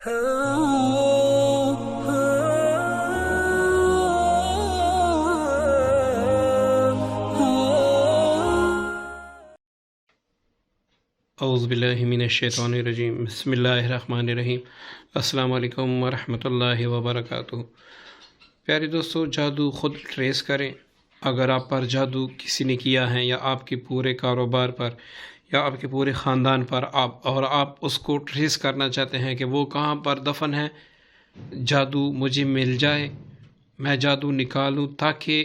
اعوذ باللہ من الشیطان الرجیم، بسم اللہ الرحمن الرحیم۔ السلام علیکم ورحمۃ اللہ وبرکاتہ۔ پیارے دوستو، جادو خود ٹریس کریں۔ اگر آپ پر جادو کسی نے کیا ہے، یا آپ کے پورے کاروبار پر، یا آپ کے پورے خاندان پر، آپ اس کو ٹریس کرنا چاہتے ہیں کہ وہ کہاں پر دفن ہے، جادو مجھے مل جائے، میں جادو نکالوں تاکہ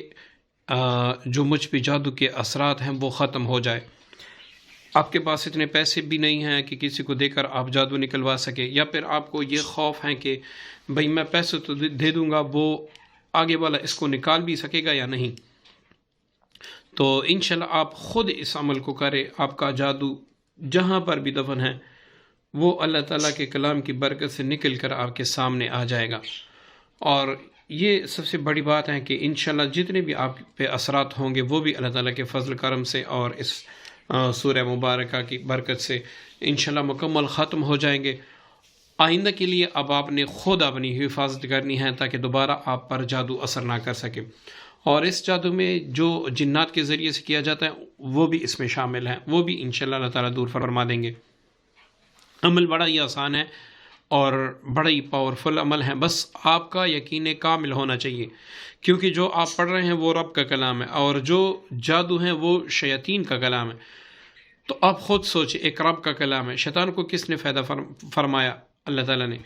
جو مجھ پہ جادو کے اثرات ہیں وہ ختم ہو جائے۔ آپ کے پاس اتنے پیسے بھی نہیں ہیں کہ کسی کو دے کر آپ جادو نکلوا سکیں، یا پھر آپ کو یہ خوف ہے کہ بھئی میں پیسے تو دے دوں گا، وہ آگے والا اس کو نکال بھی سکے گا یا نہیں، تو انشاءاللہ آپ خود اس عمل کو کریں۔ آپ کا جادو جہاں پر بھی دفن ہے وہ اللہ تعالیٰ کے کلام کی برکت سے نکل کر آپ کے سامنے آ جائے گا۔ اور یہ سب سے بڑی بات ہے کہ انشاءاللہ جتنے بھی آپ پہ اثرات ہوں گے وہ بھی اللہ تعالیٰ کے فضل کرم سے اور اس سورہ مبارکہ کی برکت سے انشاءاللہ مکمل ختم ہو جائیں گے۔ آئندہ کے لیے اب آپ نے خود اپنی حفاظت کرنی ہے تاکہ دوبارہ آپ پر جادو اثر نہ کر سکے۔ اور اس جادو میں جو جنات کے ذریعے سے کیا جاتا ہے وہ بھی اس میں شامل ہیں، وہ بھی انشاءاللہ اللہ تعالیٰ دور فرما دیں گے۔ عمل بڑا ہی آسان ہے اور بڑا ہی پاورفل عمل ہے، بس آپ کا یقین کامل ہونا چاہیے، کیونکہ جو آپ پڑھ رہے ہیں وہ رب کا کلام ہے اور جو جادو ہے وہ شیاطین کا کلام ہے۔ تو آپ خود سوچیں، ایک رب کا کلام ہے، شیطان کو کس نے فائدہ فرمایا؟ اللہ تعالیٰ نے۔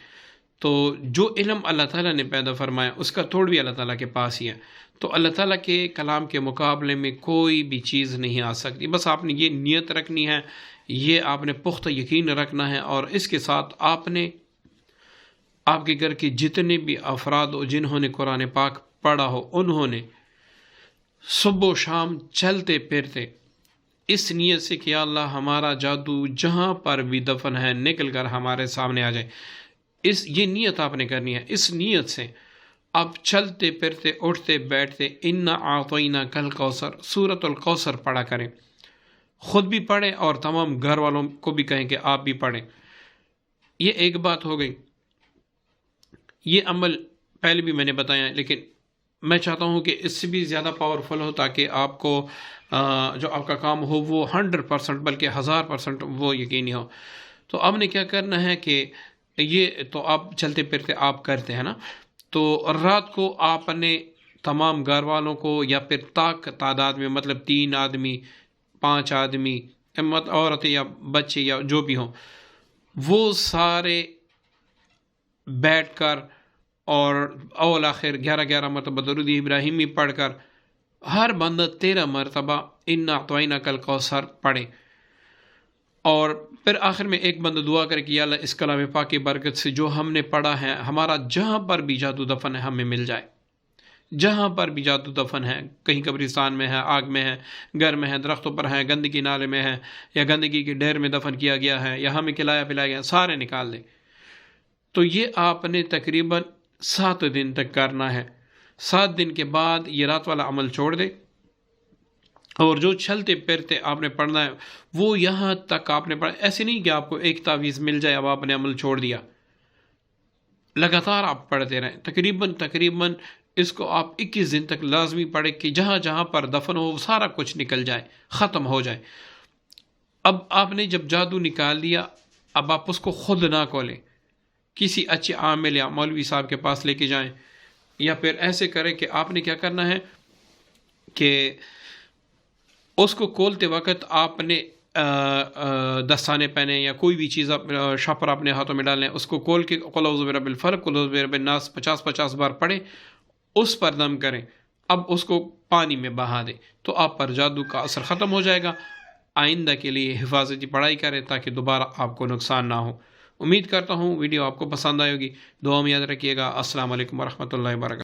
تو جو علم اللہ تعالیٰ نے پیدا فرمایا اس کا توڑ بھی اللہ تعالیٰ کے پاس ہی ہے، تو اللہ تعالیٰ کے کلام کے مقابلے میں کوئی بھی چیز نہیں آ سکتی۔ بس آپ نے یہ نیت رکھنی ہے، یہ آپ نے پختہ یقین رکھنا ہے، اور اس کے ساتھ آپ نے آپ کے گھر کے جتنے بھی افراد ہو جنہوں نے قرآن پاک پڑھا ہو، انہوں نے صبح و شام چلتے پھرتے اس نیت سے کہ یا اللہ ہمارا جادو جہاں پر بھی دفن ہے نکل کر ہمارے سامنے آ جائے، یہ نیت آپ نے کرنی ہے۔ اس نیت سے آپ چلتے پھرتے اٹھتے بیٹھتے انا اعطیناک الکوثر سورۃ الکوثر پڑھا کریں، خود بھی پڑھیں اور تمام گھر والوں کو بھی کہیں کہ آپ بھی پڑھیں۔ یہ ایک بات ہو گئی۔ یہ عمل پہلے بھی میں نے بتایا ہے، لیکن میں چاہتا ہوں کہ اس سے بھی زیادہ پاورفل ہو تاکہ آپ کو جو آپ کا کام ہو وہ 100% بلکہ 1000% وہ یقینی ہو۔ تو اب نے کیا کرنا ہے کہ یہ تو آپ چلتے پھرتے آپ کرتے ہیں نا، تو رات کو آپ نے تمام گھر والوں کو یا پھر تعداد میں، مطلب 3 آدمی 5 آدمی، عورتیں یا بچے یا جو بھی ہوں، وہ سارے بیٹھ کر اور اول آخر 11 مرتبہ درود ابراہیمی پڑھ کر ہر بندہ 13 مرتبہ انا اعطیناک الکوثر پڑھے، اور پھر آخر میں ایک بندہ دعا کرے کہ یا اللہ اس کلام پاک کی برکت سے جو ہم نے پڑھا ہے ہمارا جہاں پر بھی جادو دفن ہے ہمیں مل جائے، جہاں پر بھی جادو دفن ہے، کہیں قبرستان میں ہے، آگ میں ہے، گھر میں ہے، درختوں پر ہے، گندگی نالے میں ہے، یا گندگی کے ڈھیر میں دفن کیا گیا ہے، یا ہمیں کھلایا پلایا گیا، سارے نکال دیں۔ تو یہ آپ نے تقریباً 7 دن تک کرنا ہے۔ 7 دن کے بعد یہ رات والا عمل چھوڑ دے، اور جو چلتے پھرتے آپ نے پڑھنا ہے وہ یہاں تک آپ نے پڑھا۔ ایسے نہیں کہ آپ کو ایک تعویذ مل جائے اب آپ نے عمل چھوڑ دیا، لگاتار آپ پڑھتے رہیں، تقریباً اس کو آپ 21 دن تک لازمی پڑھیں کہ جہاں جہاں پر دفن ہو وہ سارا کچھ نکل جائے، ختم ہو جائے۔ اب آپ نے جب جادو نکال دیا، اب آپ اس کو خود نہ کھولیں، کسی اچھے عامل یا مولوی صاحب کے پاس لے کے جائیں، یا پھر ایسے کریں کہ آپ نے کیا کرنا ہے کہ اس کو کھولتے وقت آپ نے دستانے پہنے یا کوئی بھی چیز شاپر اپنے ہاتھوں میں ڈالیں، اس کو کھول کے قل اعوذ برب الفلق قل اعوذ برب الناس 50 بار پڑھیں، اس پر دم کریں، اب اس کو پانی میں بہا دیں، تو آپ پر جادو کا اثر ختم ہو جائے گا۔ آئندہ کے لیے حفاظتی پڑھائی کریں تاکہ دوبارہ آپ کو نقصان نہ ہو۔ امید کرتا ہوں ویڈیو آپ کو پسند آئے گی، دعا میں یاد رکھیے گا۔ السلام علیکم ورحمۃ اللہ وبرکاتہ۔